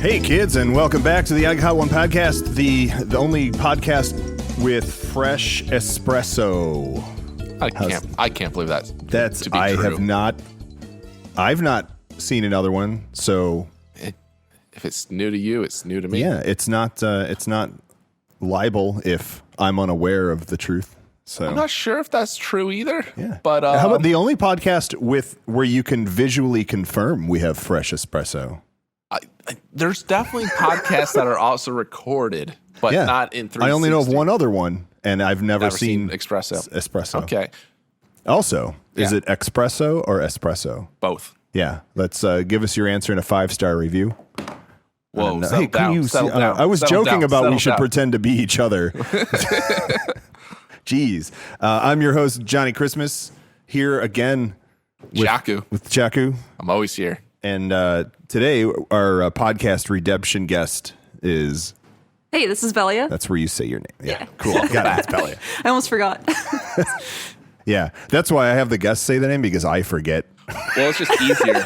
Hey kids, and welcome back to the I Got One podcast, the only podcast with fresh espresso. I can't believe that. That's to be I true. I've not seen another one, so if it's new to you, it's new to me. yeah, it's not libel if I'm unaware of the truth. So I'm not sure if that's true either. yeah, But how about the only podcast where you can visually confirm we have fresh espresso? there's definitely podcasts that are also recorded, but Yeah, not in 360. I only know of one other one, and I've never seen espresso. Okay, Also, is Yeah. it espresso or espresso? both. Yeah, let's give us your answer in a 5-star review. Whoa, And, settle hey, can down, you settle see, down, I was settle joking down, about we settle should down. pretend to be each other. Jeez. I'm your host, Johnny Christmas, here again Jaku. with Jaku. I'm always here. And today, our podcast redemption guest is... Hey, this is Belia. That's where you say your name. Yeah. Cool. Got it. It's Belia. I almost forgot. Yeah. That's why I have the guests say the name, because I forget. Well, it's just easier.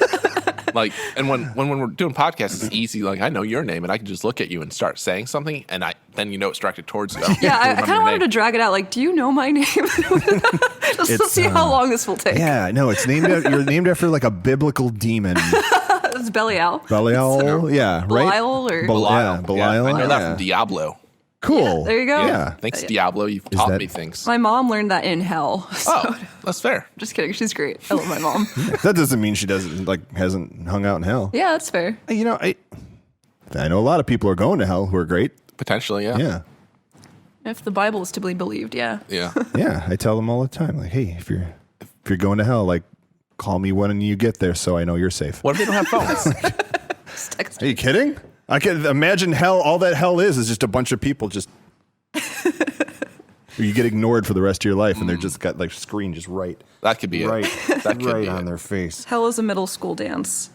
And when we're doing podcasts, it's easy. Like, I know your name, and I can just look at you and start saying something, and then you know it's directed towards you. Yeah, I kind of wanted to drag it out. Like, do you know my name? Just to see how long this will take. Yeah, no, it's named you're named after like a biblical demon. It's Belial. Belial, yeah, right? Belial or Yeah, Belial. I know that yeah. from Diablo. Cool. Yeah, there you go. Yeah. Thanks, Diablo. You've taught that- me things. My mom learned that in hell. So, Oh, that's fair. just kidding. She's great. I love my mom. That doesn't mean she hasn't hung out in hell. Yeah, that's fair. You know, I know a lot of people are going to hell who are great. Potentially, yeah. Yeah. If the Bible is to be believed, yeah. Yeah. Yeah. I tell them all the time, like, hey, if you're going to hell, like, call me when you get there so I know you're safe. What if they don't have phones? Just text Are you kidding? I can imagine hell. All that hell is just a bunch of people just. You get ignored for the rest of your life, and they're just got like screen just right That could be it. That could right be on it. their face. Hell is a middle school dance.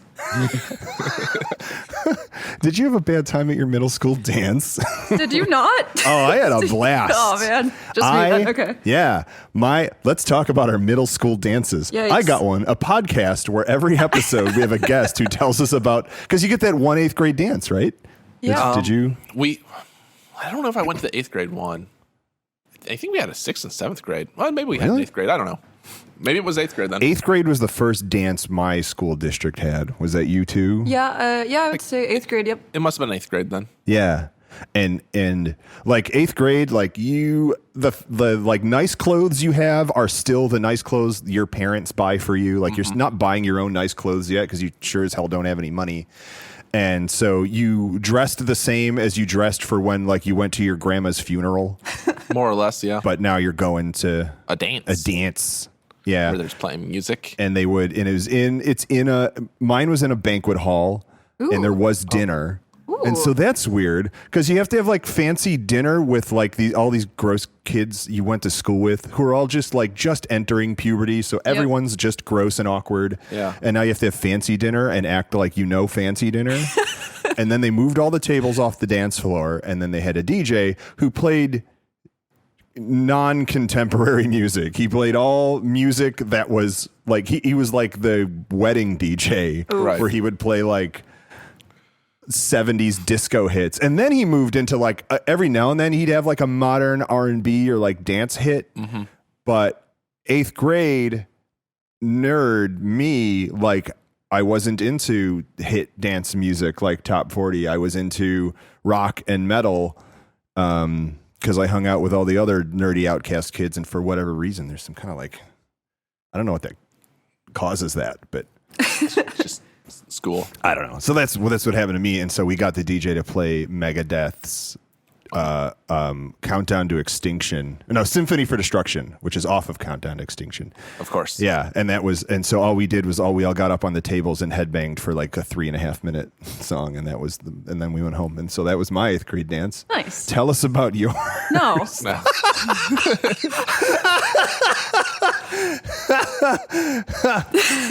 Did you have a bad time at your middle school dance? Did you not? Oh, I had a blast. Oh, man. Just me then. Okay. Yeah. Let's talk about our middle school dances. Yikes. I got one, a podcast where every episode we have a guest who tells us about, because you get that 1 8th grade dance, right? Yeah. Did you? I don't know if I went to the 8th grade one. I think we had a 6th and 7th grade. Well, maybe we had Really? an 8th grade. I don't know. Maybe it was 8th grade then. 8th grade was the first dance my school district had. Was that you too? Yeah, I would say 8th grade, yep. It must have been 8th grade then. Yeah. And like 8th grade, like the like nice clothes you have are still the nice clothes your parents buy for you. Like you're not buying your own nice clothes yet because you sure as hell don't have any money. And so you dressed the same as you dressed for when like you went to your grandma's funeral, More or less, yeah. but now you're going to A dance. a dance. Yeah. Where there's playing music. And mine was in a banquet hall and there was dinner. And so that's weird because you have to have like fancy dinner with like all these gross kids you went to school with who are all just entering puberty. So everyone's just gross and awkward. Yeah. And now you have to have fancy dinner and act like fancy dinner. And then they moved all the tables off the dance floor and then they had a DJ who played non-contemporary music. He played all music that was like he was like the wedding DJ Right. where he would play like 70s disco hits, and then he moved into like every now and then he'd have like a modern R&B or like dance hit. But 8th grade nerd me, like I wasn't into hit dance music like top 40. I was into rock and metal because I hung out with all the other nerdy outcast kids, and for whatever reason there's some kind of like, I don't know what that causes that, but Just school. I don't know. So that's what happened to me. And so we got the DJ to play Megadeth's Countdown to Extinction. No, Symphony for Destruction, which is off of Countdown to Extinction. Of course. Yeah. And so all we did was we all got up on the tables and headbanged for like a 3.5 minute song. And and then we went home. And so that was my 8th grade dance. Nice. Tell us about yours. No. No.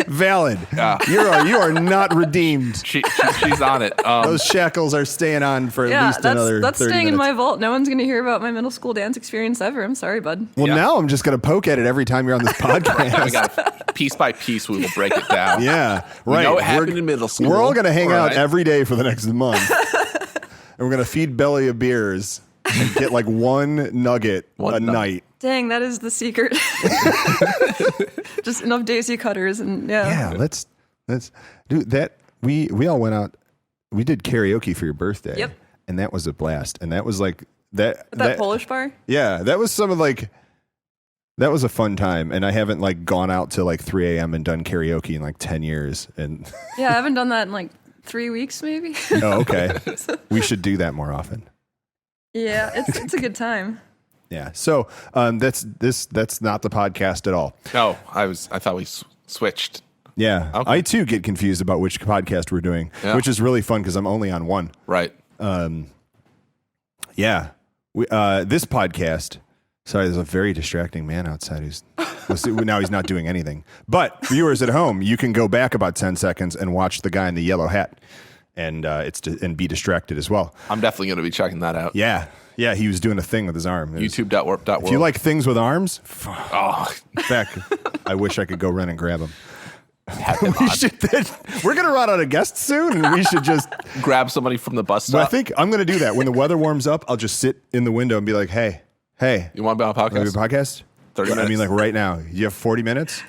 Valid. Yeah. You are not redeemed. She's on it. Those shackles are staying on for at least another that's 30 staying minutes. in my vault. No one's going to hear about my middle school dance experience ever. I'm sorry, bud. Well, Yeah. now I'm just going to poke at it every time you're on this we podcast. got piece by piece. We will break it down. Yeah, We right. know it happened in middle school. We're all going to hang out right? every day for the next month. And we're going to feed Belia beers and get like one nugget a night. Dang, that is the secret. Just enough Daisy cutters and Yeah, let's do that. We all went out. We did karaoke for your birthday. Yep. And that was a blast. And that was like that Polish bar. Yeah, that was some of like that was a fun time. And I haven't like gone out till like 3 a.m. and done karaoke in like 10 years. And Yeah, I haven't done that in like 3 weeks, maybe. oh, okay. We should do that more often. Yeah, it's a good time. Yeah. So that's not the podcast at all. No, I thought we switched. Yeah. Okay. I too get confused about which podcast we're doing, Yeah. which is really fun because I'm only on one. Right. Yeah. This podcast. Sorry, there's a very distracting man outside who's now he's not doing anything. But viewers at home, you can go back about 10 seconds and watch the guy in the yellow hat, and and be distracted as well. I'm definitely going to be checking that out. Yeah. Yeah, he was doing a thing with his arm. It was- YouTube.warp.world. If you like things with arms, oh, back. I wish I could go run and grab him. have them We on. we're going to run out of guests soon, and we should just. Grab somebody from the bus But I stop. think I'm going to do that. When the weather warms up, I'll just sit in the window and be like, hey, You want to be on a want to podcast? do a podcast? 30 I mean, minutes. like right now. You have 40 minutes?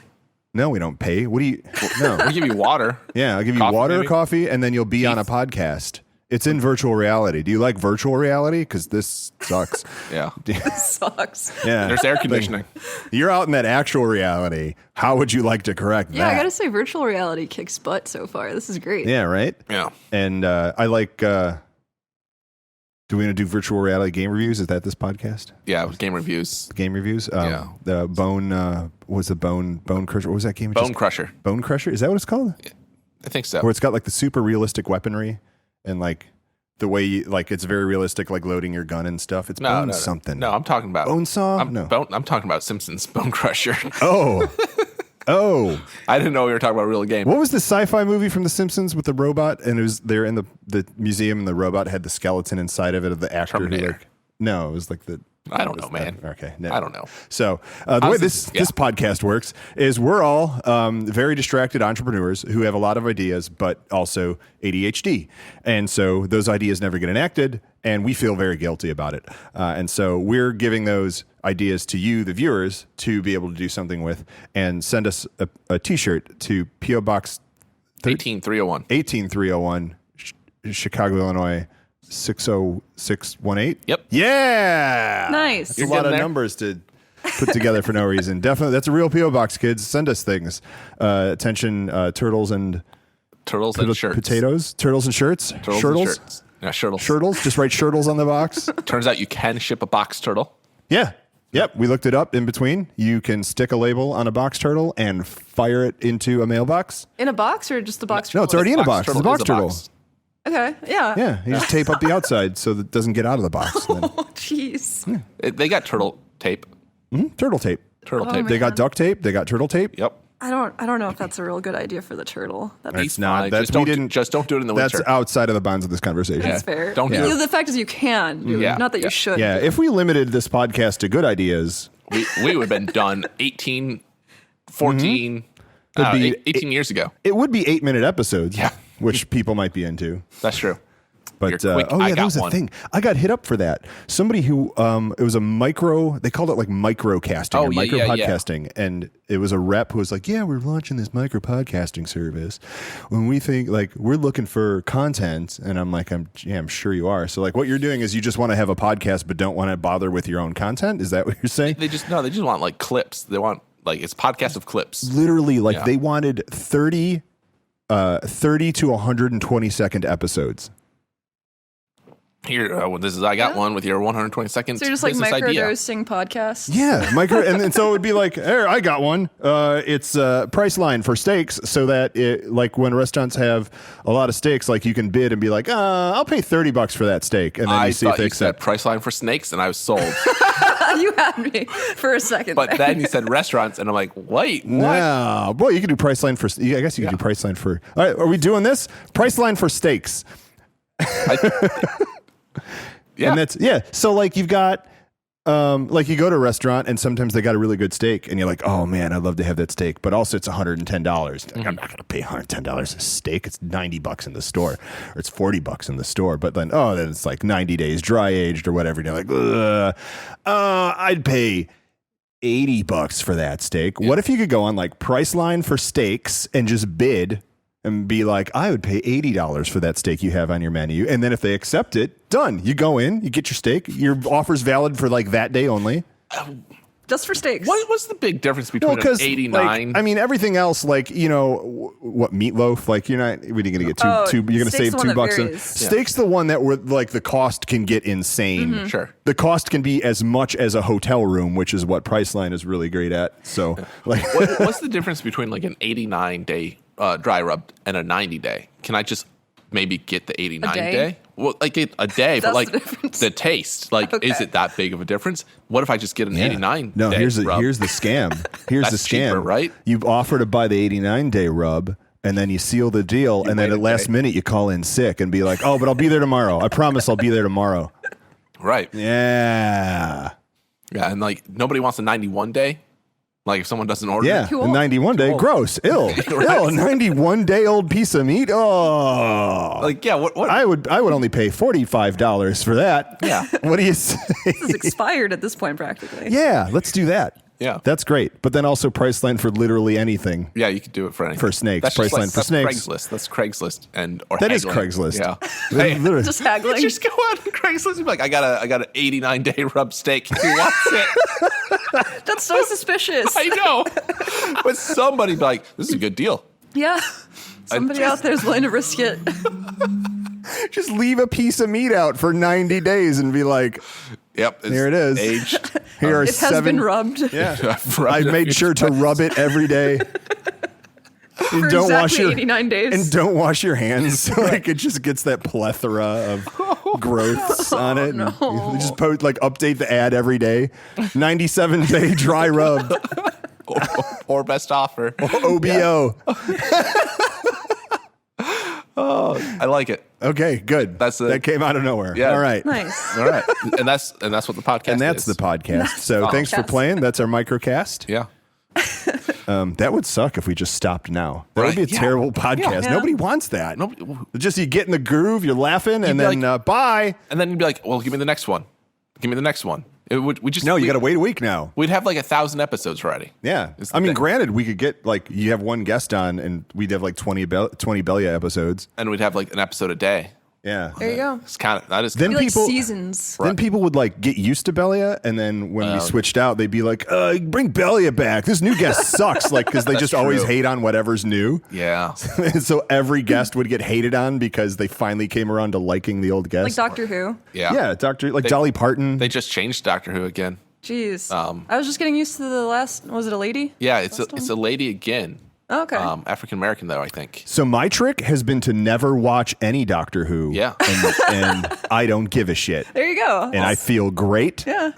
No, we don't pay. What do you? No. We'll give you water. Yeah, I'll give you Coffee, water, maybe? coffee, and then you'll be on a podcast. It's in virtual reality. Do you like virtual reality? Because this sucks. Yeah. Sucks. Yeah. There's air conditioning. You're out in that actual reality. How would you like to correct Yeah, that? I gotta say, virtual reality kicks butt so far. This is great. Yeah, right? Yeah. And I like. Do we want to do virtual reality game reviews? Is that this podcast? Yeah. It was game reviews. Game reviews? Yeah. The Bone. What was the Bone Crusher? What was that game? Bone Crusher. Bone Crusher? Is that what it's called? I think so. Where it's got like the super realistic weaponry and like the way you, like it's very realistic, like loading your gun and stuff. It's Bone something. No, I'm talking about Bone Saw? I'm, No. I'm talking about Simpsons Bone Crusher. Oh. I didn't know we were talking about a real game. What was the sci-fi movie from The Simpsons with the robot? And it was they're in the museum and the robot had the skeleton inside of it of the actor Terminator. who like. No, it was like the. I don't know, man. Okay, no. I don't know. So the way this yeah. podcast works is we're all very distracted entrepreneurs who have a lot of ideas, but also ADHD, and so those ideas never get enacted, and we feel very guilty about it. And so we're giving those ideas to you, the viewers, to be able to do something with, and send us a T-shirt to PO Box 18301. 18301, Chicago, Illinois. 60618. Yep. Yeah. Nice. That's You're a lot getting of there. numbers to put together for no reason. Definitely. That's a real P.O. box, kids. Send us things. Attention, turtles and Turtles and shirts. potatoes. Turtles and shirts. Turtles Shirtles. and shirts. Yeah, shirtles. Shirtles. Just write shirtles on the box. Turns out you can ship a box turtle. Yeah. Yep. We looked it up in between. You can stick a label on a box turtle and fire it into a mailbox. In a box or just the box? No, it's already in a box. It's a box is turtle. Okay, yeah. Yeah. You just tape up the outside so that it doesn't get out of the box. And then- Oh, jeez. They got turtle tape. turtle tape. Turtle Oh, tape. They got duct tape. They got turtle tape. Yep. I don't know if that's a real good idea for the turtle. It's It's not. fine. That's Just don't we do- didn't. just don't do it in the That's winter. outside of the bounds of this conversation. That's fair. Don't do You it. know, the fact is you can do it, Yeah. not that Yeah. you should. Yeah, if we limited this podcast to good ideas, we would have been done 18, 14, It'd be 18 years ago. it would be 8-minute episodes, Yeah. which people might be into. That's true. But You're quick. oh yeah, I that got was a one. thing. I got hit up for that. Somebody who it was a micro. They called it like microcasting Oh, or yeah, micro yeah, yeah. podcasting, and it was a rep who was like, "Yeah, we're launching this micro podcasting service. When we think like we're looking for content," and I'm like, "I'm sure you are." So like, what you're doing is you just want to have a podcast, but don't want to bother with your own content. Is that what you're saying? They just want like clips. They want like it's podcast of clips. Literally, like Yeah. they wanted 30 to 120-second episodes. Here, I got one with your 120 seconds. So you're just like business idea. microdosing podcasts. Yeah, and so it would be like, here, I got one. It's Priceline for steaks, so that it, like when restaurants have a lot of steaks, like you can bid and be like, I'll pay $30 for that steak, and then I you see if thought they you said accept. Priceline for snakes, and I was sold. You had me for a second. But there. then you said restaurants, and I'm like, wait, what? No. Boy, you could do Priceline for, I guess you could do Priceline for, all right, are we doing this? Priceline for steaks. Yeah. And that's, so like you've got, like you go to a restaurant and sometimes they got a really good steak and you're like, oh man, I'd love to have that steak. But also it's $110. Like, I'm not going to pay $110 a steak. It's $90 in the store or it's $40 in the store. But then, then it's like 90 days dry aged or whatever. And you're like, I'd pay $80 for that steak. What if you could go on like Priceline for steaks and just bid and be like, I would pay $80 for that steak you have on your menu. And then if they accept it, done. You go in, you get your steak. Your offer's valid for like that day only. Just for steaks. What's the big difference between an 89? Like, I mean, everything else, like, what, meatloaf? Like, you're not going to get you're going to save $2. Steak's the one that like the cost can get insane. Mm-hmm. Sure. The cost can be as much as a hotel room, which is what Priceline is really great at. So, like, what's the difference between like an 89-day dry rub and a 90-day? Can I just maybe get the 89-day? Well, like a day, but like the taste, like, is it that big of a difference? What if I just get an 89? No, day here's the rub? here's the scam. Here's the That's scam. cheaper, right? You offer to buy the 89-day rub, and then you seal the deal, and then wait at a last day. minute you call in sick and be like, oh, but I'll be there tomorrow. I promise I'll be there tomorrow. Right. Yeah. Yeah, and like nobody wants a 91-day. Like if someone doesn't order, Yeah, Cool. a 91-day, gross, ill, Right. ill, a 91-day-old piece of meat. Oh, like what? I would only pay $45 for that. Yeah. What do you say? This is expired at this point, practically. Yeah, let's do that. Yeah. That's great. But then also Priceline for literally anything. Yeah, you could do it for anything. For snakes, That's just Priceline for that's snakes. Craigslist. That's Craigslist or That is haggling. Craigslist. Yeah. Hey, literally. Just haggling. You just go on Craigslist and be like, I got an 89-day rub steak. Who wants it? That's so suspicious. I know. But somebody be like, this is a good deal. Yeah. Somebody out there's willing to risk it. Just leave a piece of meat out for 90 days and be like, Yep. here it is. Aged. Here are It has 7. been rubbed. Yeah. I've rubbed I it a made few sure to times. rub it every day. For exactly 89 days. And don't wash your hands. Like it just gets that plethora of growths on it. no. And you just update the ad every day. 97-day dry rub. or best offer. OBO. I like it. Okay, good. That came out of nowhere. Yeah. All right. Nice. All right. And that's what the podcast And that's is. the podcast. So thanks for podcast. playing. That's our microcast. Yeah. That would suck if we just stopped now. That would be a Right. Yeah. terrible podcast. Yeah. Nobody wants that. Nobody, Just you get in the groove, you're laughing, and be then like- bye. and then you'd be like, well, give me the next one. Give me the next one. We just No, you got to wait a week now. We'd have like 1,000 episodes already. Yeah. Is the I mean, thing. granted, we could get you have one guest on and we'd have like 20 Belia episodes. And we'd have like an episode a day. Yeah. There you go. It's kind of that is Then Be like people- seasons. Then people would get used to Belia, and then when we switched out, they'd be like, "Bring Belia back. This new guest sucks." Because they just always true. hate on whatever's new. yeah. So every guest would get hated on because they finally came around to liking the old guest. Like Doctor Who. Yeah. Yeah, Dolly Parton. They just changed Doctor Who again. Jeez. I was just getting used to the last. Was it a lady? Yeah, it's a lady again. Oh, okay. African American though, I think. So my trick has been to never watch any Doctor Who. Yeah. And I don't give a shit. There you go. And I feel great. Yeah.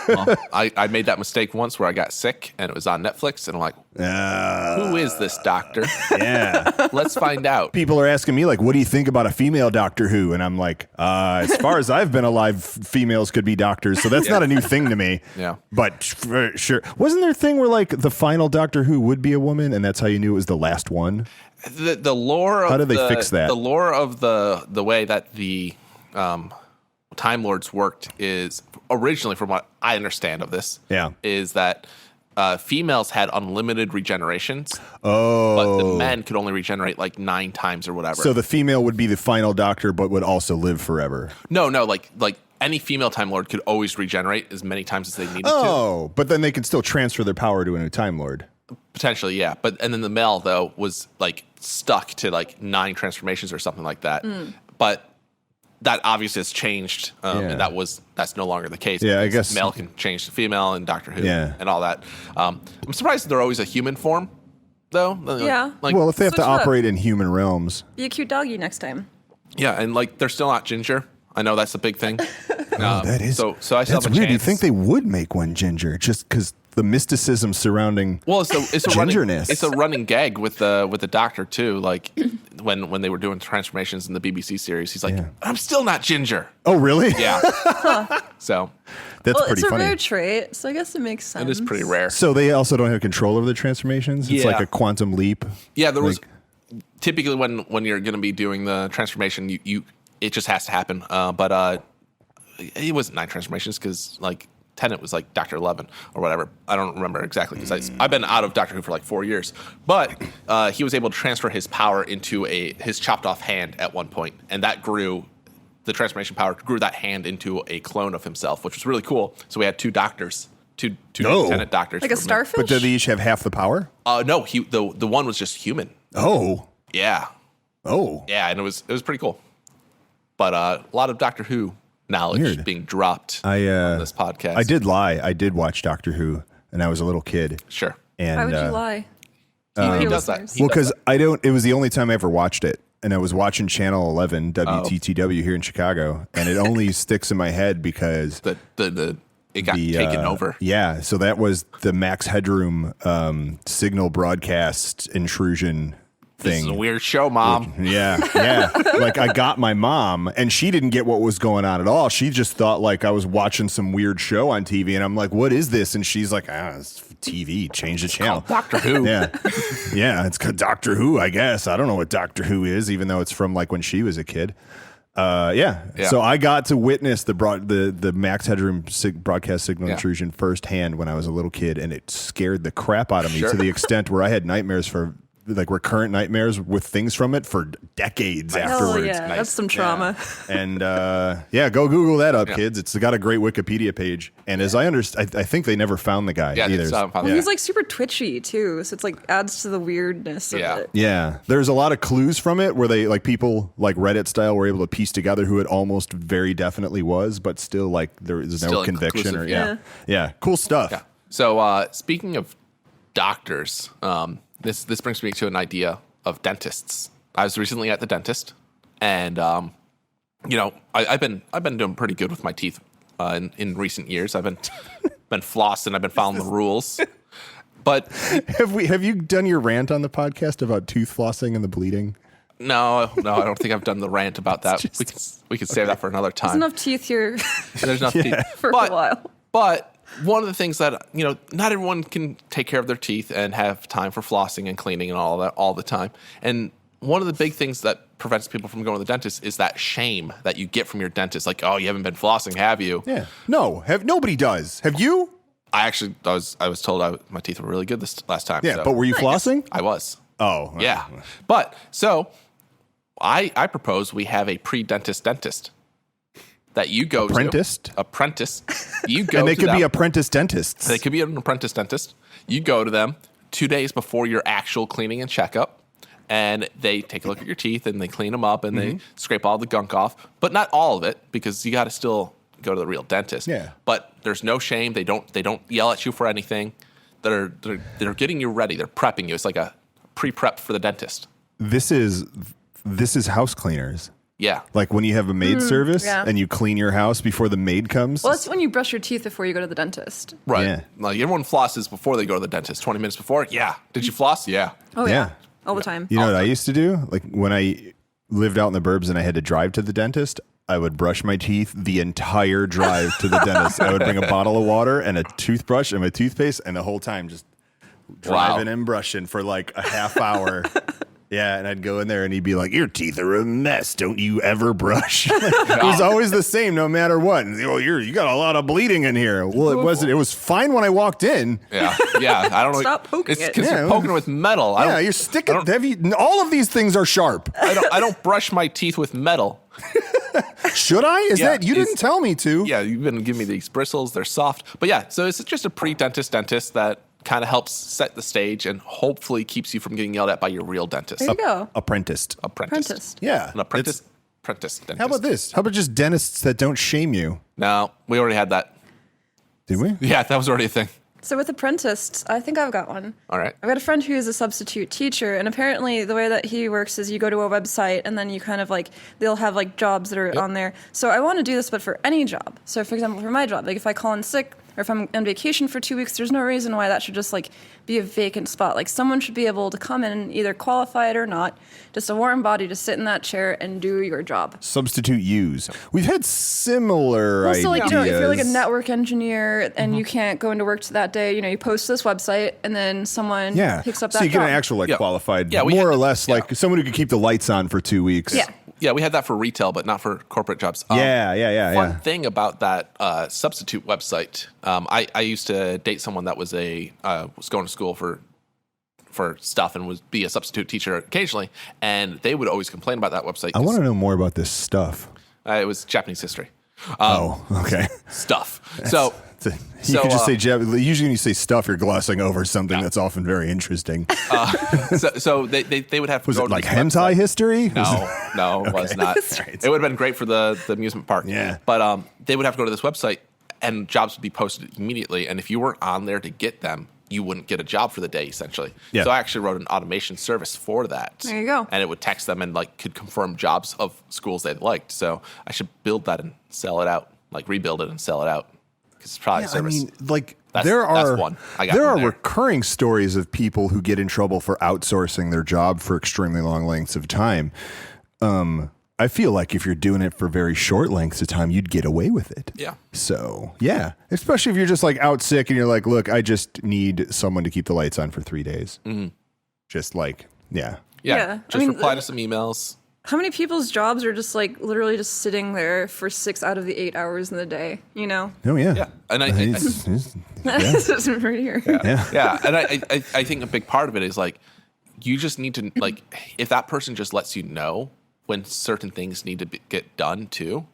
Well, I made that mistake once where I got sick and it was on Netflix and I'm like, who is this doctor? Yeah. Let's find out. People are asking me, what do you think about a female Doctor Who? And I'm like, as far as I've been alive, females could be doctors. So that's not a new thing to me. Yeah. But for sure. Wasn't there a thing where the final Doctor Who would be a woman and that's how you knew it was the last one? The lore of How did they fix that? The lore of the way that the Time Lords worked is originally, from what I understand of this, is that females had unlimited regenerations. Oh. But the men could only regenerate 9 times or whatever. So the female would be the final Doctor, but would also live forever. No, like any female Time Lord could always regenerate as many times as they needed to. Oh, but then they could still transfer their power to a new Time Lord. Potentially, yeah. And then the male though was stuck to 9 transformations or something like that. But that obviously has changed, and that's no longer the case. Yeah, I because guess- male can change to female and Doctor Who and all that. I'm surprised they're always a human form, though. Yeah. Well, if they have to Switch it up. operate in human realms. Be a cute doggy next time. yeah, and they're still not ginger. I know that's a big thing. That is so I still that's have a weird. You chance. think they would make one ginger just because the mysticism surrounding Well, it's a running, gingerness. it's a running gag with the doctor too. Like when they were doing transformations in the BBC series, he's like, "I'm still not ginger." Oh, really? Yeah. So That's pretty it's a funny. rare trait, so I guess it makes sense. it is pretty rare. So they also don't have control over the transformations? It's Yeah. like a quantum leap? Yeah, there was typically when you're going to be doing the transformation, you it just has to happen. But it wasn't 9 transformations because like Tennant was like Dr. 11 or whatever. I don't remember exactly because I've been out of Doctor Who for like 4 years. But he was able to transfer his power into his chopped off hand at one point, and that grew. The transformation power grew that hand into a clone of himself, which was really cool. So we had 2 doctors, two Tennant doctors, like a starfish. But do they each have half the power? No, the one was just human. Oh. Yeah, yeah, and it was pretty cool. But a lot of Doctor Who knowledge being dropped on this podcast. I did lie. I did watch Doctor Who, and I was a little kid. Sure. And, Why would you lie? He does that. Well, because it was the only time I ever watched it. And I was watching Channel 11 WTTW here in Chicago, and it only sticks in my head because it got taken over. Yeah, so that was the Max Headroom signal broadcast intrusion thing. This is a weird show, Mom. Yeah. Like I got my mom, and she didn't get what was going on at all. She just thought like I was watching some weird show on TV, and I'm like, "What is this?" And she's like, "It's TV. Change the channel." Doctor Who. Yeah, it's called Doctor Who. I guess I don't know what Doctor Who is, even though it's from like when she was a kid. So I got to witness the Max Headroom broadcast signal intrusion firsthand when I was a little kid, and it scared the crap out of me to the extent where I had nightmares for like recurrent nightmares with things from it for decades afterwards. Yeah, that's some trauma. And go Google that up, kids. It's got a great Wikipedia page. And as I understand, I think they never found the guy either. Well, he's like super twitchy too, so it's like adds to the weirdness of it. Yeah, there's a lot of clues from it where they like people like Reddit style were able to piece together who it almost very definitely was, but still like there is no conviction or cool stuff. Yeah. So speaking of doctors, this brings me to an idea of dentists. I was recently at the dentist, and I've been doing pretty good with my teeth in recent years. I've been flossing. I've been following the rules. But have you done your rant on the podcast about tooth flossing and the bleeding? No, I don't think I've done the rant about that. We could save that for another time. There's enough teeth here. There's enough teeth for a while. But one of the things that, not everyone can take care of their teeth and have time for flossing and cleaning and all that all the time. And one of the big things that prevents people from going to the dentist is that shame that you get from your dentist. Like, oh, you haven't been flossing, have you? Yeah. No, nobody does. Have you? I was told my teeth were really good this last time. Yeah, but were you flossing? I was. Oh. Yeah. But, so, I propose we have a pre-dentist dentist. That you go apprentice. You go and they to could them. be apprentice dentists. They could be an apprentice dentist. You go to them 2 days before your actual cleaning and checkup, and they take a look at your teeth and they clean them up and they scrape all the gunk off, but not all of it because you got to still go to the real dentist. Yeah. But there's no shame. They don't yell at you for anything. They're getting you ready. They're prepping you. It's like a pre-prep for the dentist. This is house cleaners. Yeah. Like when you have a maid service and you clean your house before the maid comes. Well, that's when you brush your teeth before you go to the dentist. Right. Yeah. Like everyone flosses before they go to the dentist. 20 minutes before. Yeah. Did you floss? Yeah. Oh, yeah. All the time. You know what I used to do? Like when I lived out in the burbs and I had to drive to the dentist, I would brush my teeth the entire drive to the dentist. I would bring a bottle of water and a toothbrush and my toothpaste, and the whole time just driving and brushing for like a half hour. Yeah, and I'd go in there and he'd be like, "Your teeth are a mess. Don't you ever brush?" It was always the same, no matter what. And, you got a lot of bleeding in here. Well, it wasn't. It was fine when I walked in. Yeah. I don't know. Stop poking it. Because you're poking it with metal. You're sticking. All of these things are sharp. I don't brush my teeth with metal. Should I? You didn't tell me to. Yeah, you've been giving me these bristles. They're soft. But yeah, so it's just a pre-dentist dentist that kind of helps set the stage and hopefully keeps you from getting yelled at by your real dentist. There you go. Apprentice. Yeah. An apprentice dentist. How about this? How about just dentists that don't shame you? No, we already had that. Did we? Yeah, that was already a thing. So with Apprintists, I think I've got one. All right. I've got a friend who is a substitute teacher, and apparently the way that he works is you go to a website and then you kind of like, they'll have like jobs that are on there. So I want to do this, but for any job. So for example, for my job, like if I call in sick or if I'm on vacation for 2 weeks, there's no reason why that should just like be a vacant spot. Like someone should be able to come in and either qualify it or not, just a warm body to sit in that chair and do your job. Substitute use. We've had similar ideas. Also, like, if you're like a network engineer and you can't go into work to that day, you post to this website and then someone picks up that so you get job. an actual qualified, Yeah, more or less like someone who could keep the lights on for 2 weeks. Yeah. Yeah, we had that for retail, but not for corporate jobs. Yeah. Thing about that substitute website, I used to date someone that was was going to school for stuff and would be a substitute teacher occasionally, and they would always complain about that website. I want to know more about this stuff. It was Japanese history. Okay. Stuff. You could just say usually when you say stuff, you're glossing over something that's often very interesting. So they would have to was go it to like this hentai website. history? No, it was not. It would have been great for the amusement park. Yeah. But they would have to go to this website, and jobs would be posted immediately. And if you weren't on there to get them, you wouldn't get a job for the day, essentially. Yeah. So I actually wrote an automation service for that. There you go. And it would text them and could confirm jobs of schools they liked. So I should build that and sell it out, rebuild it and sell it out. Because it's probably a service. I mean, That's one. I got there are from there. recurring stories of people who get in trouble for outsourcing their job for extremely long lengths of time. I feel like if you're doing it for very short lengths of time, you'd get away with it. Yeah. So, especially if you're just out sick and you're like, look, I just need someone to keep the lights on for 3 days. Mm-hmm. Just Yeah. Just reply to some emails. How many people's jobs are just literally just sitting there for 6 out of the 8 hours in the day, Oh, yeah. Yeah. And This is right here. Yeah. And I think a big part of it is you just need to if that person just lets you know when certain things need to get done too.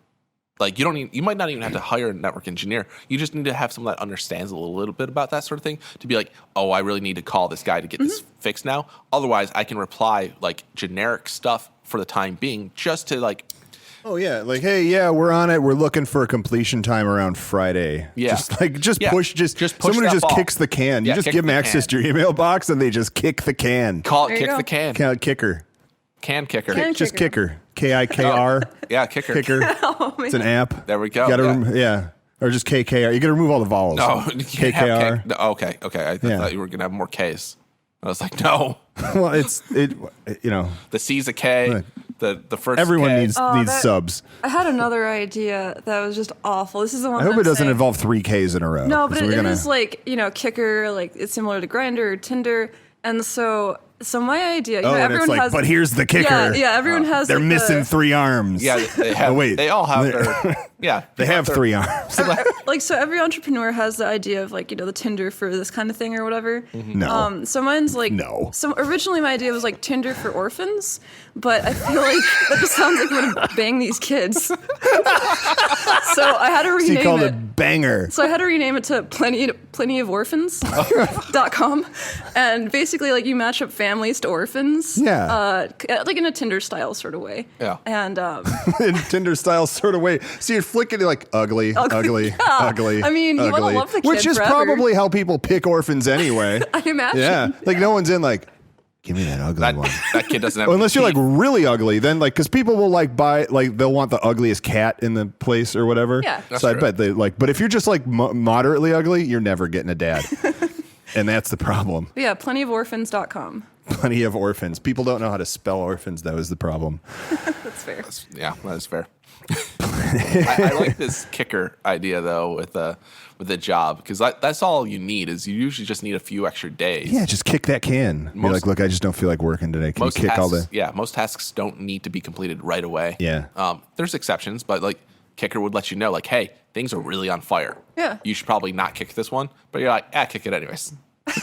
You might not even have to hire a network engineer. You just need to have someone that understands a little bit about that sort of thing to be like, oh, I really need to call this guy to get this fixed now. Otherwise, I can reply generic stuff for the time being just to oh yeah, hey, we're on it. We're looking for a completion time around Friday. Yeah, just push someone who just ball. kicks the can. You just give them access to your email box and they just kick the can. Kick the can. Kicker. Can kicker. Just kicker. KIKR. Yeah, kicker. Kicker. It's an app. There we go. You gotta or just KKR. You got to remove all the vowels. No, KKR. Okay. I thought you were gonna have more K's. I was like, no. Well, the C's a K. Right. The first everyone K. needs subs. I had another idea that was just awful. This is the one. I hope it doesn't involve 3 Ks in a row. No, but it is Kicker, it's similar to Grindr or Tinder, and so my idea. And everyone has. But here's the kicker. Yeah, everyone has. They're missing 3 arms. Yeah, they have. wait, they all have their. Yeah, they have 3 arms. So every entrepreneur has the idea of the Tinder for this kind of thing or whatever. No. So mine's no. So originally my idea was Tinder for orphans, but I feel like that just sounds like I'm gonna bang these kids. So I had to rename So you called it Banger. So I had to rename it to plentyofOrphans.com, and basically you match up families to orphans. Yeah. In a Tinder style sort of way. Yeah. And in Tinder style sort of way. So you're flicking ugly. I mean, you want to love the kid which is forever. probably how people pick orphans anyway. I imagine. Yeah. No one's in give me that ugly one. That kid doesn't have. Unless you're really ugly, then because people will buy they'll want the ugliest cat in the place or whatever. Yeah. That's so true. I bet they but if you're just moderately ugly, you're never getting a dad. And that's the problem. But yeah, plentyofOrphans.com. Plenty of orphans. People don't know how to spell orphans, though, is the problem. That's fair. That is fair. I like this kicker idea though with the job because that's all you need is you usually just need a few extra days. Yeah, just kick that can. Be look, I just don't feel like working today. Can you kick all the? Yeah, most tasks don't need to be completed right away. Yeah. There's exceptions, but kicker would let you know hey, things are really on fire. Yeah. You should probably not kick this one, but you're kick it anyways. I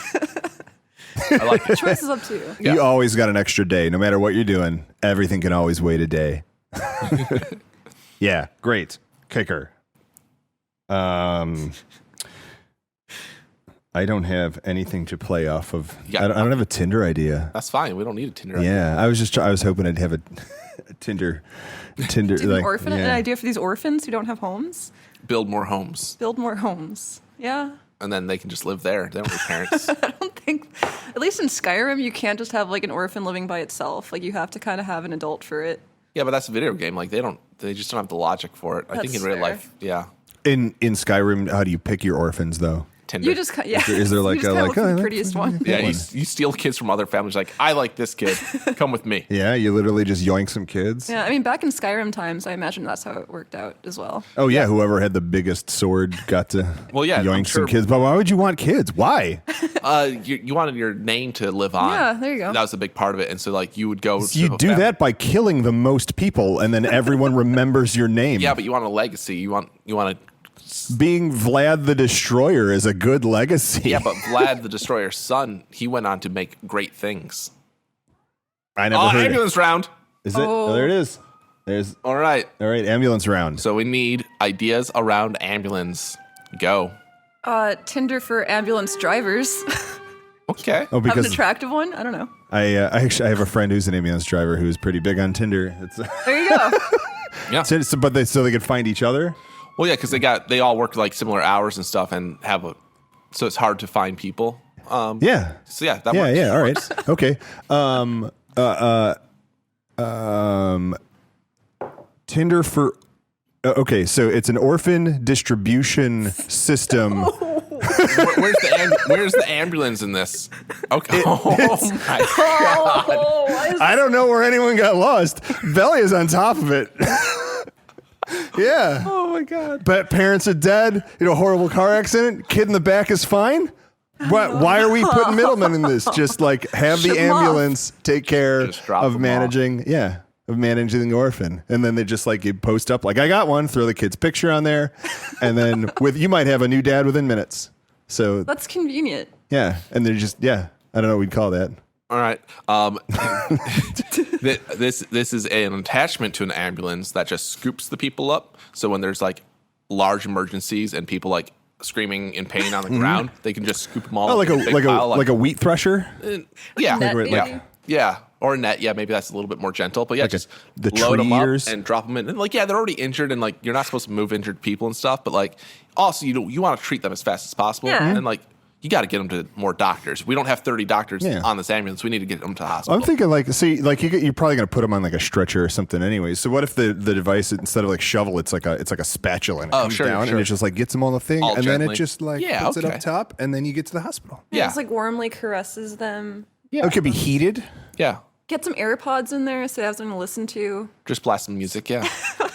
like it. The choice is up to you. You always got an extra day. No matter what you're doing, everything can always wait a day. Yeah, great. Kicker. I don't have anything to play off of. Yeah. I don't have a Tinder idea. That's fine. We don't need a Tinder. Yeah, I was hoping I'd have a Tinder. Do you have an idea for these orphans who don't have homes? Build more homes. Build more homes. Yeah. and then they can just live there. They don't need parents. I don't think, at least in Skyrim, you can't just have like an orphan living by itself. Like you have to kind of have an adult for it. Yeah, but that's a video game. Like they just don't have the logic for it. I think in real life, yeah. In Skyrim, how do you pick your orphans though? Tinder. You just Is there like you just a look for the prettiest one? Yeah, you steal kids from other families. Like, I like this kid. Come with me. Yeah, you literally just yoink some kids. Yeah, I mean, back in Skyrim times, I imagine that's how it worked out as well. Oh yeah, whoever had the biggest sword got to yoink some kids. But why would you want kids? Why? You wanted your name to live on. Yeah, there you go. That was a big part of it. And so, like, you would go. You do that by killing the most people, and then everyone remembers your name. Yeah, but you want a legacy. You want to. Being Vlad the Destroyer is a good legacy. Yeah, but Vlad the Destroyer's son, he went on to make great things. I never heard ambulance round. Is it? Oh, there it is. There's. All right, ambulance round. So we need ideas around ambulance. Go. Tinder for ambulance drivers. Okay. Oh, because have an attractive one? I don't know. I actually have a friend who's an ambulance driver who's pretty big on Tinder. There you go. Yeah. So they could find each other. Well, yeah, because they all work like similar hours and stuff, and so it's hard to find people. Yeah. So yeah, that works. Yeah. All right. Okay. Tinder for. Okay, so it's an orphan distribution system. Where's the ambulance in this? Okay. Oh my God. I don't know where anyone got lost. Belia's on top of it. Yeah. Oh my God. But parents are dead. Horrible car accident. Kid in the back is fine. Why are we putting middlemen in this? Just like have the ambulance take care of managing. Yeah. Of managing the orphan. And then they just like you post up like I got one, throw the kid's picture on there. And then you might have a new dad within minutes. So that's convenient. Yeah. And they're just, I don't know what we'd call that. All right. This is an attachment to an ambulance that just scoops the people up. So when there's like large emergencies and people like screaming in pain on the ground, they can just scoop them all. Oh, like a wheat thresher. Yeah. Yeah. Or a net. Yeah. Maybe that's a little bit more gentle. But yeah, like just the load them up ears. and drop them in. And like, yeah, they're already injured, and like you're not supposed to move injured people and stuff. But like, also you want to treat them as fast as possible. Yeah. And like, you got to get them to more doctors. We don't have 30 doctors on this ambulance. We need to get them to the hospital. I'm thinking you're probably going to put them on like a stretcher or something anyway. So what if the device, instead of like shovel, it's like a spatula and it comes down and it just like gets them on the thing all and gently. then it just like puts it up top and then you get to the hospital. Yeah. It's like warmly caresses them. Yeah. It could be heated. Yeah. Get some AirPods in there so they have something to listen to. Just blast some music, yeah.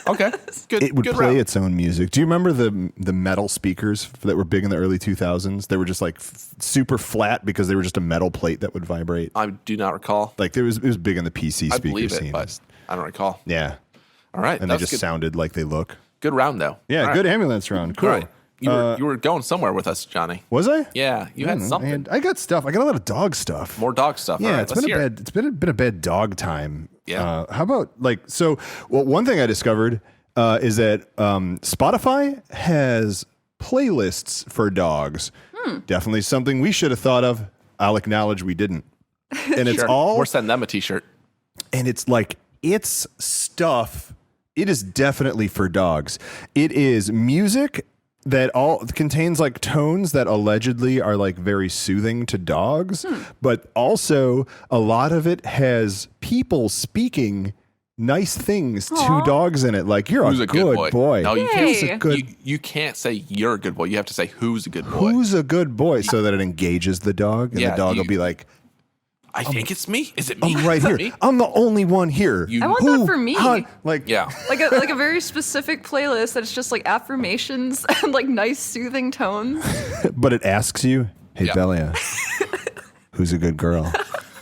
Okay, good. It would good play route. its own music. Do you remember the metal speakers that were big in the early 2000s? They were just like super flat because they were just a metal plate that would vibrate. I do not recall. Like it was big in the PC speaker I believe it, scene. but I don't recall. Yeah. All right. And they just sounded like they look. Good round, though. Yeah, all good right. ambulance round. Cool. All right. You were going somewhere with us, Johnny. Was I? Yeah, you had something. I got stuff. I got a lot of dog stuff. More dog stuff. Yeah, all right, it's been a bad dog time. Yeah. How about one thing I discovered is that Spotify has playlists for dogs. Definitely something we should have thought of. I'll acknowledge we didn't. And it's We're sending them a t-shirt. And it's like it's stuff. It is definitely for dogs. It is music that all contains like tones that allegedly are like very soothing to dogs, but also a lot of it has people speaking nice things to dogs in it. Like you're a good boy. No, Yay. you can't say you're a good boy. You have to say who's a good boy. Who's a good boy, so that it engages the dog, and the dog will be like, I think it's me. Is it me? I'm right here. Me? I'm the only one here. I want that for me. Yeah. Like a very specific playlist that's just like affirmations and like nice soothing tones. But it asks you, hey, Yeah. Belia, who's a good girl?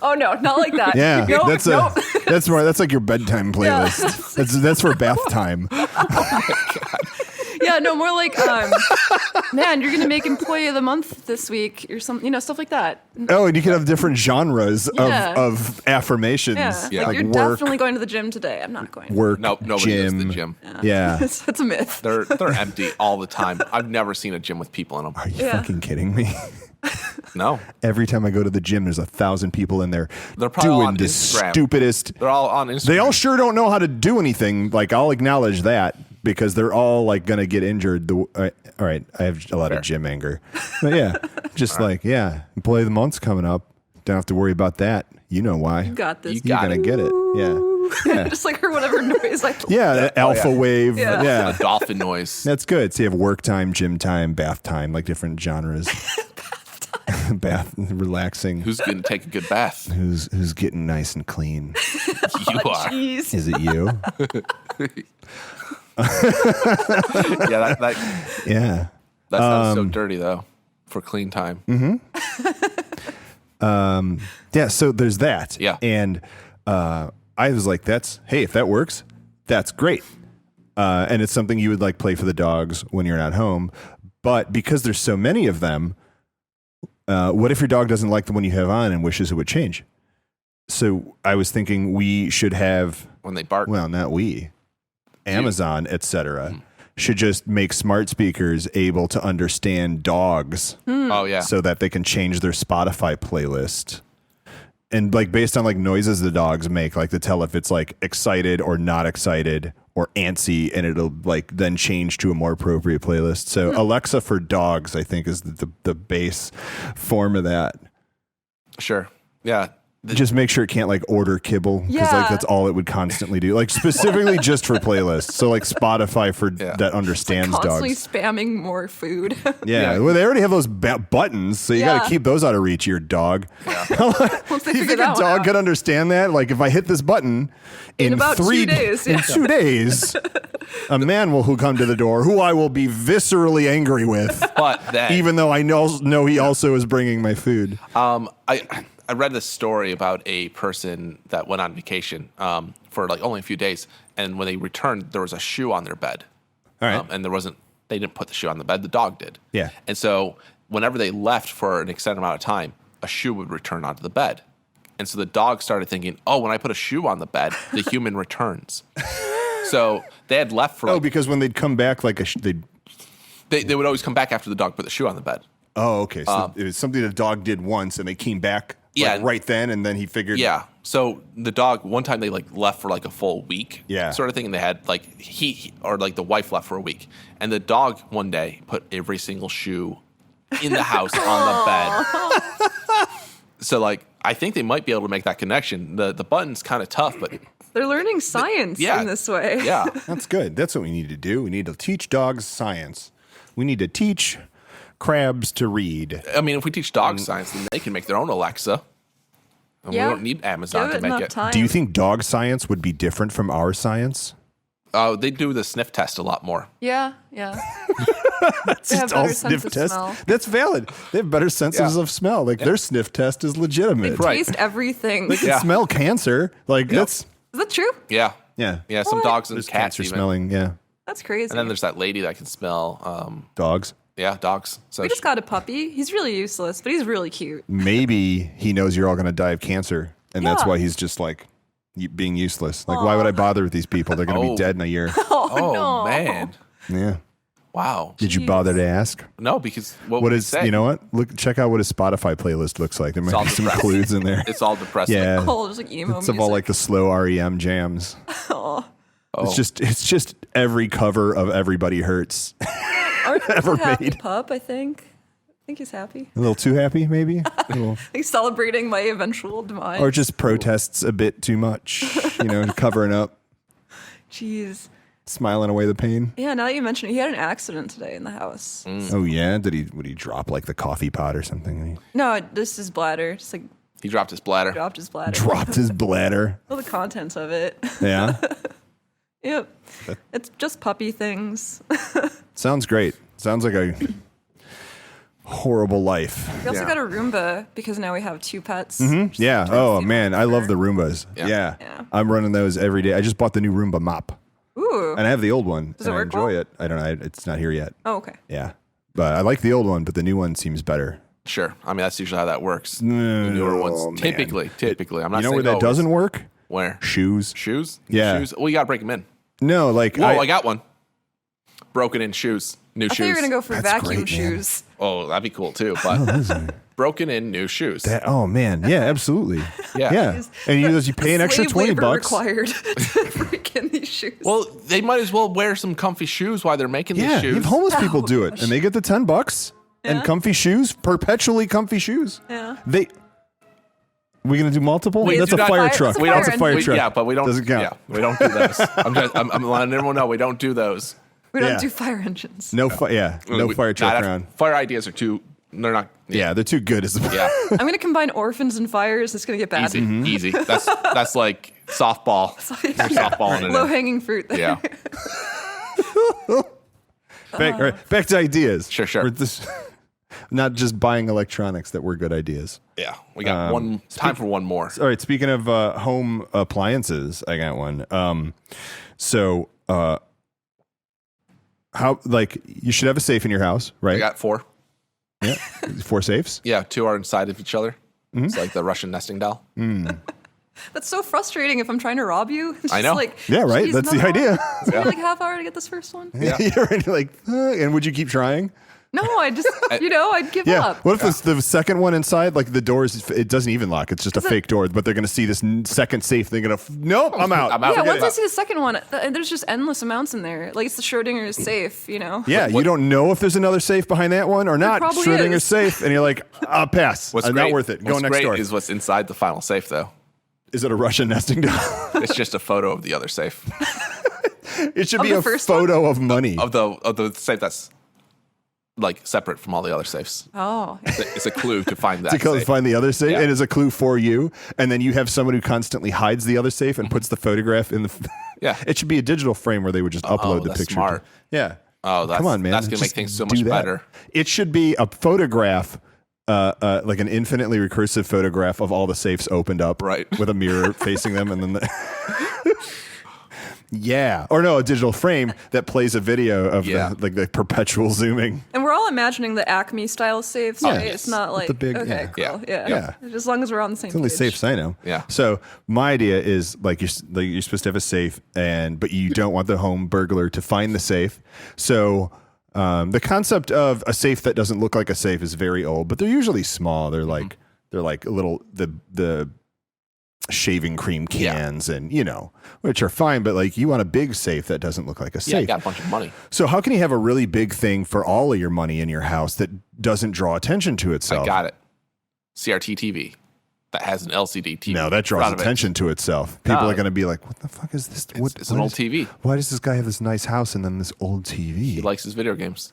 Oh no, not like that. Yeah, Nope. that's like your bedtime playlist. That's for bath time. Yeah, no, more like, man, you're gonna make Employee of the Month this week or something, stuff like that. Oh, and you can have different genres Yeah. of affirmations. Yeah, like you're work, definitely going to the gym today. I'm not going. work, Nope, nobody gym. goes to the gym. Yeah. That's a myth. They're empty all the time. I've never seen a gym with people in them. Are you fucking kidding me? No. Every time I go to the gym, there's 1,000 people in there They're probably all doing on the Instagram. stupidest. They're all on Instagram. They all sure don't know how to do anything. Like, I'll acknowledge that. because they're all like going to get injured. All right. I have a lot of gym anger, but yeah, just play the month's coming up. Don't have to worry about that. You know why. You got this. You're going to get it. Yeah. Just like her whatever noise. Alpha wave. Yeah. A dolphin noise. That's good. So you have work time, gym time, bath time, like different genres. Bath, relaxing. Who's going to take a good bath? Who's getting nice and clean? You are. Geez. Is it you? That sounds so dirty though. For clean time. So there's that. Yeah. And I was like, if that works, that's great. And it's something you would like play for the dogs when you're not home. But because there's so many of them, what if your dog doesn't like the one you have on and wishes it would change? So I was thinking we should have, when they bark. well, not we, Amazon, etc., should just make smart speakers able to understand dogs. Oh yeah. So that they can change their Spotify playlist. And like based on like noises the dogs make, like to tell if it's like excited or not excited or antsy, and it'll like then change to a more appropriate playlist. So Alexa for dogs, I think, is the base form of that. Sure. Yeah. Just make sure it can't like order kibble, because like that's all it would constantly do. Like specifically just for playlists. So like Spotify for that understands constantly dogs. spamming more food. Well, they already have those buttons, so you got to keep those out of reach of your dog. Once they You figure think a that one dog out. could understand that? Like if I hit this button in about 2 days, in 2 days, a man will come to the door who I will be viscerally angry with. But then, Even though I know he also is bringing my food. I read this story about a person that went on vacation for like only a few days, and when they returned, there was a shoe on their bed. All right. And they didn't put the shoe on the bed, the dog did. Yeah. And so whenever they left for an extended amount of time, a shoe would return onto the bed. And so the dog started thinking, oh, when I put a shoe on the bed, the human returns. So they had left for because when they'd come back, like they would always come back after the dog put the shoe on the bed. Oh, okay. So it was something the dog did once, and they came back right then, and then he figured. Yeah. So the dog, one time they like left for like a full week, Yeah. sort of thing, and they had like he or like the wife left for a week, and the dog one day put every single shoe in the house on the bed. So like I think they might be able to make that connection. The button's kind of tough, but They're learning science in this way. Yeah. That's good. That's what we need to do. We need to teach dogs science. We need to teach crabs to read. I mean, if we teach dogs science, then they can make their own Alexa. And we don't need Amazon Give to it make enough it. time. Do you think dog science would be different from our science? They do the sniff test a lot more. Yeah. They have It's all better sense of test. smell. That's valid. They have better senses of smell. Like their sniff test is legitimate. Right. Taste everything. They can smell cancer. Like that's Is that true? Yeah. yeah. Yeah, some dogs and There's cats cancer even. smelling. Yeah. That's crazy. And then there's that lady that can smell, Dogs. dogs. So we just got a puppy. He's really useless, but he's really cute. Maybe he knows you're all going to die of cancer, and that's Yeah. why he's just like being useless. Like, why would I bother with these people? They're going to be dead in a year. oh no. man. Yeah. Wow. Did you bother to ask? No, because what What would is? it say? You know what? Check out what his Spotify playlist looks like. There might all be some depressing. clues in there. It's all depressing. Yeah. Oh, just like emo It's music. of all like the slow REM jams. It's just every cover of Everybody Hurts. ever happy made. pup, I think. I think he's happy. A little too happy, maybe, He's celebrating my eventual demise. or just protests a bit too much. Covering up, Jeez. smiling away the pain. Yeah, now that you mention it, he had an accident today in the house. Oh yeah, would he drop like the coffee pot or something? No, this is bladder. Just like He dropped his bladder. dropped his bladder. Dropped his bladder. All the contents of it. Yeah, Yep. It's just puppy things. sounds great. Sounds like a horrible life. We also Yeah. got a Roomba because now we have 2 pets. Yeah. Oh man, I love the Roombas. Yeah. Yeah. I'm running those every day. I just bought the new Roomba mop, Ooh. and I have the old one. Does it and I work enjoy well? it. I don't know. It's not here yet. Oh, okay. Yeah, but I like the old one, but the new one seems better. Sure. I mean, that's usually how that works. The newer ones. man. Typically. I'm not You know saying where that always. doesn't work? Where? Shoes. Shoes? Yeah. Shoes? Well, you got to break them in. No, like Whoa, I got one. Broken in shoes. New I shoes. thought you were going to go for That's vacuum great, man. shoes. Oh, that'd be cool too. But broken in new shoes. Oh man, yeah, absolutely. Yeah. And you pay an extra $20 required to break in these shoes. Well, they might as well wear some comfy shoes while they're making these shoes. Yeah, homeless people do it, and they get the $10 and comfy shoes, perpetually comfy shoes. Yeah. We gonna do multiple? That's a do fire not- truck. That's a That's a fire fire engine. truck. Yeah, but we don't. Doesn't count. Yeah, we don't do those. I'm letting everyone know we don't do those. We don't Yeah. do fire engines. No fire truck around. Fire ideas are too. They're not. Yeah, they're too good. Yeah. I'm going to combine orphans and fires. It's going to get bad. Easy. Easy. That's like softball. You're softballing it. Low hanging fruit there. Yeah. Back to ideas. Sure. We're not just buying electronics that were good ideas. Yeah. We got time for one more. All right. Speaking of home appliances, I got one. How you should have a safe in your house, right? I got 4. Yeah, 4 safes. Yeah, 2 are inside of each other. Mm-hmm. It's like the Russian nesting doll. That's so frustrating if I'm trying to rob you. It's I just know. Yeah, right. geez, That's no. the idea. It's only like half hour to get this first one. Yeah. You're already and would you keep trying? No, I just, I'd give Yeah. up. What if the second one inside, the doors, it doesn't even lock. It's just a fake door, but they're going to see this second safe. They're going to, nope, I'm out. I'm out. Yeah, Forget once I it. see the second one, there's just endless amounts in there. Like it's the Schrodinger's safe, Yeah, you don't know if there's another safe behind that one or not. probably Schrodinger's is. safe, and you're like, I'll pass. What's Not worth it. Go what's next great door. is what's inside the final safe, though. Is it a Russian nesting doll? It's just a photo of the other safe It should Of be the a first photo of money. of the safe that's like separate from all the other safes. Oh, It's a clue to find that. to go safe. find the other safe, Yeah. and it's a clue for you. And then you have someone who constantly hides the other safe and puts the photograph in the. Yeah. It should be a digital frame where they would just upload the that's picture. smart. Yeah. Oh, Come on, man. That's gonna make Just things so do much that. better. It should be a photograph, like an infinitely recursive photograph of all the safes opened up, Right. with a mirror facing them, and then yeah, or no, a digital frame that plays a video of the perpetual zooming. and we're all imagining the Acme style safes, Yeah. right? Yes. It's not like the big- okay, yeah. cool, yeah. Yeah. As long as we're on the same It's the only page. safes I know. Yeah. So my idea is you're supposed to have a safe, but you don't want the home burglar to find the safe. So the concept of a safe that doesn't look like a safe is very old, but they're usually small. They're like a little the shaving cream cans, and which are fine. But you want a big safe that doesn't look like a Yeah, you safe. got a bunch of money. So how can you have a really big thing for all of your money in your house that doesn't draw attention to itself? I got it. CRT TV that has an LCD TV. No, that in draws front of it. attention to itself. People No. are going to be like, "What the fuck is this? It's an old TV. Why does this guy have this nice house and then this old TV?" He likes his video games.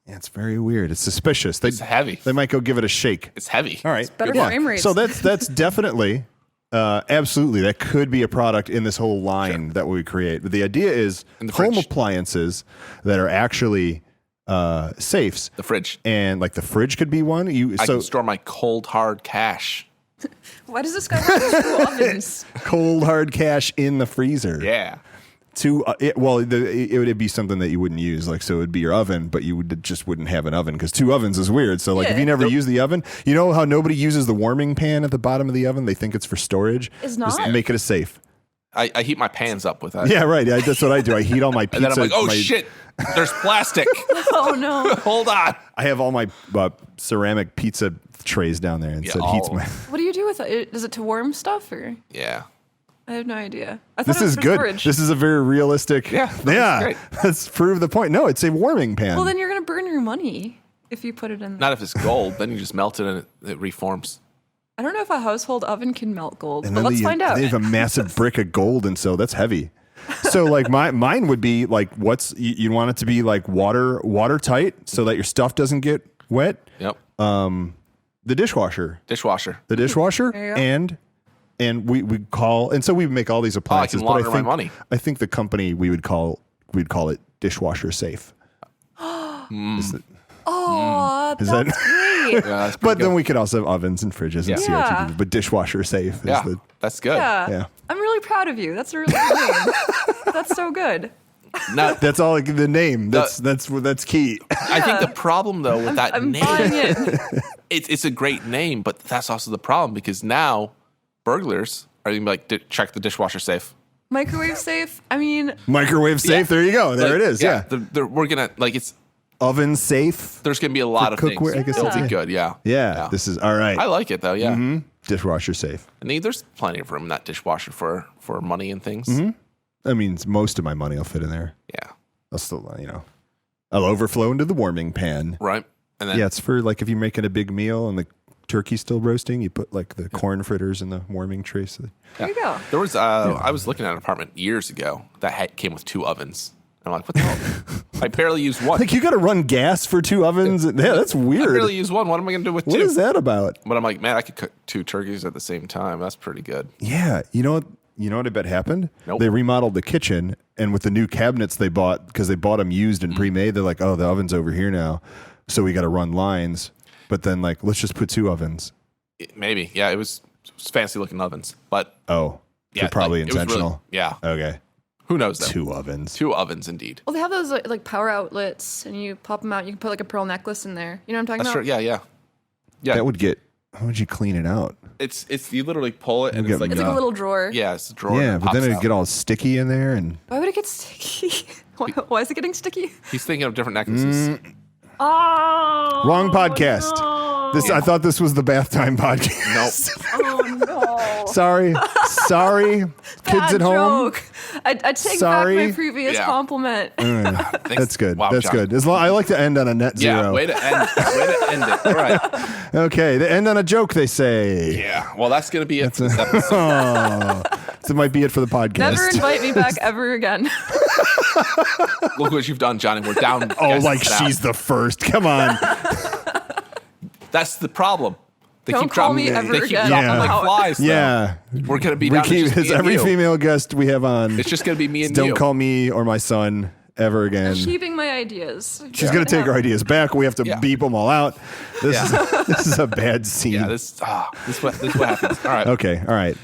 Yeah, it's very weird. It's suspicious. It's heavy. They might go give it a shake. It's heavy. All right, better yeah. frame rates. So that's definitely, absolutely, that could be a product in this whole line that we create. But the idea is In the home fridge. appliances that are actually safes. The fridge. And the fridge could be one. I can store my cold hard cash. Why does this guy have these two ovens? cold hard cash in the freezer. Yeah. It would be something that you wouldn't use, so it would be your oven, but you wouldn't have an oven because 2 ovens is weird. So if Yeah. you never use the oven, you know how nobody uses the warming pan at the bottom of the oven? They think it's for storage. It's Just not. make it a safe. I heat my pans up with that. Yeah, right. That's what I do. I heat all my pizza. And then I'm like, oh my- shit, there's plastic. Oh no! Hold on. I have all my ceramic pizza trays down there, and so it heats all- my. What do you do with it? Is it to warm stuff or? Yeah. I have no idea. I thought This it was is for good. storage. This is a very realistic. Yeah, that's great. Let's prove the point. No, it's a warming pan. Well, then you're gonna burn your money if you put it in. Not if it's gold. Then you just melt it and it reforms. I don't know if a household oven can melt gold, And but then let's find out. They have a massive brick of gold, and so that's heavy. So mine would be what's you want it to be water tight so that your stuff doesn't get wet. Yep. The dishwasher, Dishwasher. There you go. and we call, and so we make all these appliances. launder but my money. I think the company we'd call it Dishwasher Safe. Is Oh, Is that's that- great. Yeah, that's But pretty then good. we could also have ovens and fridges and Yeah. CRT. Yeah. But Dishwasher Safe is Yeah, the. that's good. Yeah. I'm really proud of you. That's a really good name. That's so good. Now, That's all the name. That's key. I think the problem though with that I'm name, buying it. it's a great name, but that's also the problem because now burglars are gonna be like, check the dishwasher safe. Microwave safe. I mean, Microwave safe. Yeah. There you go. There Like, it is. Yeah. We're gonna like it's oven safe. There's going to be a lot of cookware, things. I guess It'll that's be it. good. Yeah. Yeah, this is all right. I like it though. Yeah. Mm-hmm. Dishwasher safe. And there's plenty of room in that dishwasher for money and things. Mm-hmm. I mean, most of my money will fit in there. Yeah. I'll still, I'll overflow into the warming pan. Right. And then, Yeah, it's for like if you're making a big meal and the turkey's still roasting, you put like the corn fritters in the warming tray. So There you go. There was I was looking at an apartment years ago that came with 2 ovens. And I'm like, what the hell? I barely use one. like you got to run gas for 2 ovens. Yeah, that's I weird. barely use one. What am I going to do with 2? What is that about? But I'm like, man, I could cook 2 turkeys at the same time. That's pretty good. Yeah, you know what I bet happened? Nope. They remodeled the kitchen, and with the new cabinets they bought, because they bought them used and pre-made, they're like, oh, the oven's over here now, so we got to run lines. But then like, let's just put 2 ovens. Maybe. Yeah, it was fancy looking ovens. But Yeah, probably like, it was intentional. yeah. Okay. Who knows though? 2 ovens. 2 ovens indeed. Well, they have those like power outlets, and you pop them out. You can put like a pearl necklace in there. You know what I'm talking That's about? true. Yeah. That would get. How would you clean it out? It's you literally pull it and You it's get like It's like a little drawer. yeah, it's a drawer. Yeah, and it but then pops it'd out. get all sticky in there, and Why would it get sticky? Why is it getting sticky? He's thinking of different necklaces. Oh, wrong podcast. no. I thought this was the bath time podcast. Nope. Oh no. Sorry, kids Bad at home. joke. I take Sorry. back my previous Yeah. compliment. Thanks. That's good. Wow, That's John. good. I like to end on a net Yeah, zero. way to end it. All right. Okay, they end on a joke. They say. Yeah. Well, that's gonna be it for this episode. Oh, that might be it for the podcast. Never invite me back ever again. Look what you've done, Johnny. We're down. Oh, guests like now. she's the first. Come on. That's the problem. They Don't keep call dropping. me ever They keep again. dropping Yeah. like flies. though. Yeah. We're gonna be down to just me and every you. female guest we have on. It's just gonna be me and Don't you. call me or my son ever again. Keeping my ideas. She's gonna take her ideas back. We have to Yeah. beep them all out. This Yeah. is this is a bad scene. Yeah. This is what happens. All right. Okay. All right.